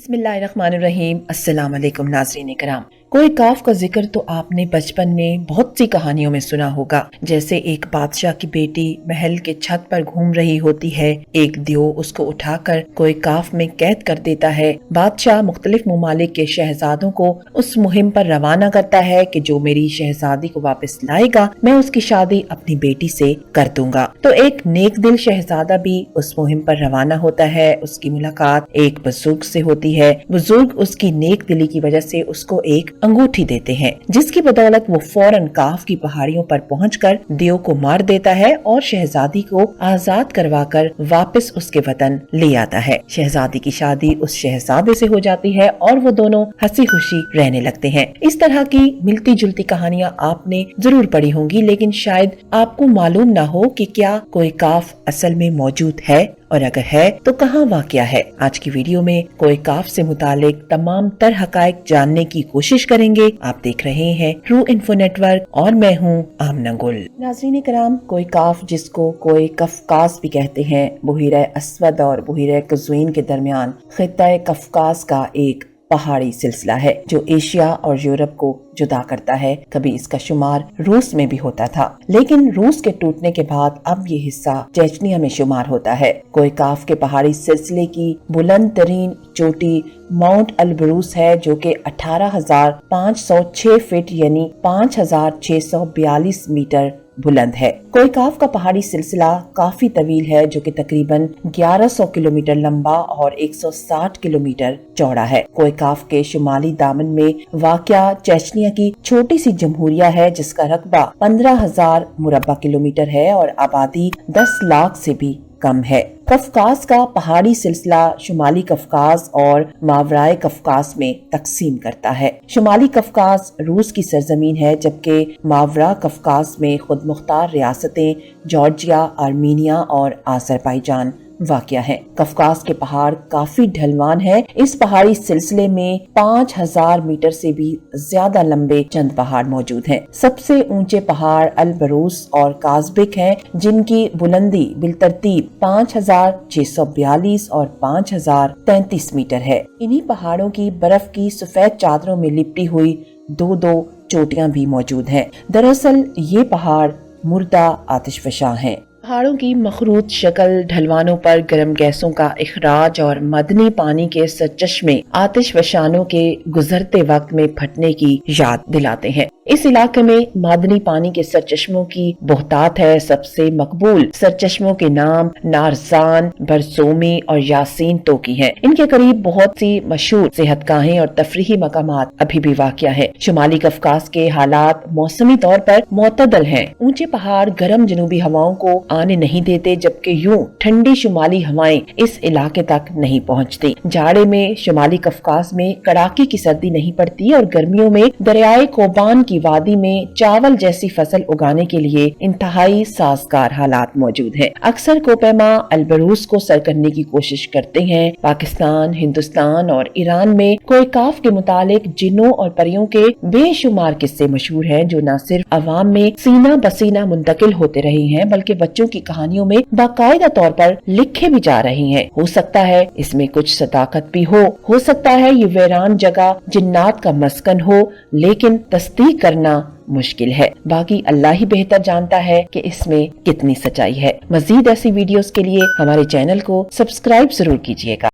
بسم اللہ الرحمن الرحیم۔ السلام علیکم ناظرین کرام۔ کوئی کاف کا ذکر تو آپ نے بچپن میں بہت سی کہانیوں میں سنا ہوگا، جیسے ایک بادشاہ کی بیٹی محل کے چھت پر گھوم رہی ہوتی ہے، ایک دیو اس کو اٹھا کر کوئی کاف میں قید کر دیتا ہے۔ بادشاہ مختلف ممالک کے شہزادوں کو اس مہم پر روانہ کرتا ہے کہ جو میری شہزادی کو واپس لائے گا میں اس کی شادی اپنی بیٹی سے کر دوں گا۔ تو ایک نیک دل شہزادہ بھی اس مہم پر روانہ ہوتا ہے۔ اس کی ملاقات ایک بزرگ سے ہوتی ہے۔ بزرگ اس کی نیک دلی کی وجہ سے اس کو ایک انگوٹھی دیتے ہیں، جس کی بدولت وہ فوراً کاف کی پہاڑیوں پر پہنچ کر دیو کو مار دیتا ہے اور شہزادی کو آزاد کروا کر واپس اس کے وطن لے آتا ہے۔ شہزادی کی شادی اس شہزادے سے ہو جاتی ہے اور وہ دونوں ہنسی خوشی رہنے لگتے ہیں۔ اس طرح کی ملتی جلتی کہانیاں آپ نے ضرور پڑھی ہوں گی، لیکن شاید آپ کو معلوم نہ ہو کہ کیا کوئی کاف اصل میں موجود ہے، اور اگر ہے تو کہاں واقع ہے۔ آج کی ویڈیو میں کوئی کاف سے متعلق تمام تر حقائق جاننے کی کوشش کریں گے۔ آپ دیکھ رہے ہیں ٹرو انفو نیٹ ورک اور میں ہوں آمنہ گل۔ ناظرین کرام، کوئی کاف جس کو کوئی قفقاز بھی کہتے ہیں، بحیرہ اسود اور بحیرہ قزوین کے درمیان خطہ قفقاز کا ایک پہاڑی سلسلہ ہے جو ایشیا اور یورپ کو جدا کرتا ہے۔ کبھی اس کا شمار روس میں بھی ہوتا تھا، لیکن روس کے ٹوٹنے کے بعد اب یہ حصہ چیچنیا میں شمار ہوتا ہے۔ کوئی کاف کے پہاڑی سلسلے کی بلند ترین چوٹی ماؤنٹ البروس ہے، جو کہ 18,506 فٹ یعنی 5,642 میٹر بلند ہے۔ کوئی کاف کا پہاڑی سلسلہ کافی طویل ہے، جو کہ تقریباً 1100 کلومیٹر لمبا اور 160 کلومیٹر چوڑا ہے۔ کوئی کاف کے شمالی دامن میں واقع چیچنیا کی چھوٹی سی جمہوریہ ہے، جس کا رقبہ 15,000 مربع کلومیٹر ہے اور آبادی 10 لاکھ سے بھی کم ہے۔ قفقاز کا پہاڑی سلسلہ شمالی قفقاز اور ماورائے قفقاز میں تقسیم کرتا ہے۔ شمالی قفقاز روس کی سرزمین ہے، جبکہ ماورا قفقاز میں خود مختار ریاستیں جارجیا، آرمینیا اور آذربائیجان واقع ہے۔ قفقاز کے پہاڑ کافی ڈھلوان ہیں۔ اس پہاڑی سلسلے میں 5,000 میٹر سے بھی زیادہ لمبے چند پہاڑ موجود ہیں۔ سب سے اونچے پہاڑ البروس اور کازبک ہیں، جن کی بلندی بالترتیب 5,642 اور 5,033 میٹر ہے۔ انہی پہاڑوں کی برف کی سفید چادروں میں لپٹی ہوئی دو چوٹیاں بھی موجود ہیں۔ دراصل یہ پہاڑ مردہ آتش فشاں ہیں۔ پہاڑوں کی مخروط شکل ڈھلوانوں پر گرم گیسوں کا اخراج اور مدنی پانی کے سرچشمے آتش فشانوں کے گزرتے وقت میں پھٹنے کی یاد دلاتے ہیں۔ اس علاقے میں معدنی پانی کے سرچشموں کی بہتات ہے۔ سب سے مقبول سرچشموں کے نام نارزان، برسومی اور یاسین توکی ہیں۔ ان کے قریب بہت سی مشہور صحت گاہیں اور تفریحی مقامات ابھی بھی واقع ہیں۔ شمالی قفقاز کے حالات موسمی طور پر معتدل ہیں۔ اونچے پہاڑ گرم جنوبی ہواؤں کو آنے نہیں دیتے، جبکہ یوں ٹھنڈی شمالی ہوائیں اس علاقے تک نہیں پہنچتی۔ جاڑے میں شمالی قفقاز میں کڑاکی کی سردی نہیں پڑتی اور گرمیوں میں دریائے کوبان کی وادی میں چاول جیسی فصل اگانے کے لیے انتہائی سازگار حالات موجود ہیں۔ اکثر کوپیما البروس کو سر کرنے کی کوشش کرتے ہیں۔ پاکستان، ہندوستان اور ایران میں کوئی کاف کے متعلق جنوں اور پریوں کے بے شمار قصے مشہور ہیں، جو نہ صرف عوام میں سینہ بسینہ منتقل ہوتے رہے ہیں بلکہ بچوں کی کہانیوں میں باقاعدہ طور پر لکھے بھی جا رہے ہیں۔ ہو سکتا ہے اس میں کچھ صداقت بھی ہو سکتا ہے یہ ویران جگہ جنات کا مسکن ہو، لیکن تصدیق کرنا مشکل ہے۔ باقی اللہ ہی بہتر جانتا ہے کہ اس میں کتنی سچائی ہے۔ مزید ایسی ویڈیوز کے لیے ہمارے چینل کو سبسکرائب ضرور کیجیے گا۔